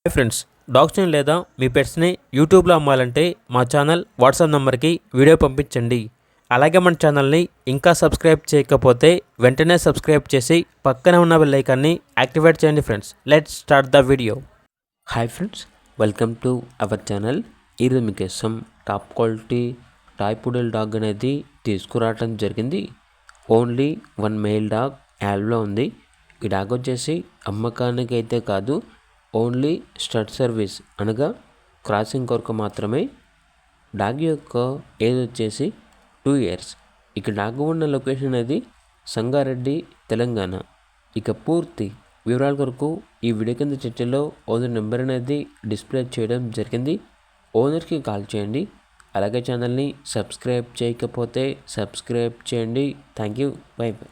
Hi friends, డాగ్స్ని లేదా మీ పెట్స్ని యూట్యూబ్లో అమ్మాలంటే మా ఛానల్ వాట్సాప్ నెంబర్కి వీడియో పంపించండి. అలాగే మన ఛానల్ని ఇంకా సబ్స్క్రైబ్ చేయకపోతే వెంటనే సబ్స్క్రైబ్ చేసి పక్కనే ఉన్న బెల్ ఐకాన్ని యాక్టివేట్ చేయండి friends. Let's start the video. Hi friends, welcome to our channel. ఈరోజు మీకోసం టాప్ క్వాలిటీ టాయ్ పుడల్ డాగ్ అనేది తీసుకురావడం జరిగింది. ఓన్లీ వన్ మేల్ డాగ్ యాడ్లో ఉంది. ఈ డాగ్ వచ్చేసి అమ్మకానికి అయితే కాదు, ఓన్లీ స్టడ్ సర్వీస్ అనగా క్రాసింగ్ కొరకు మాత్రమే. డాగ్ యొక్క ఏజ్ వచ్చేసి 2 years. ఇక డాగ్ ఉన్న లొకేషన్ అనేది సంగారెడ్డి, తెలంగాణ. ఇక పూర్తి వివరాల కొరకు ఈ వీడియో కింద చర్చలో ఓనర్ నెంబర్ అనేది డిస్ప్లే చేయడం జరిగింది. ఓనర్కి కాల్ చేయండి. అలాగే ఛానల్ని సబ్స్క్రైబ్ చేయకపోతే సబ్స్క్రైబ్ చేయండి. Thank you. By by.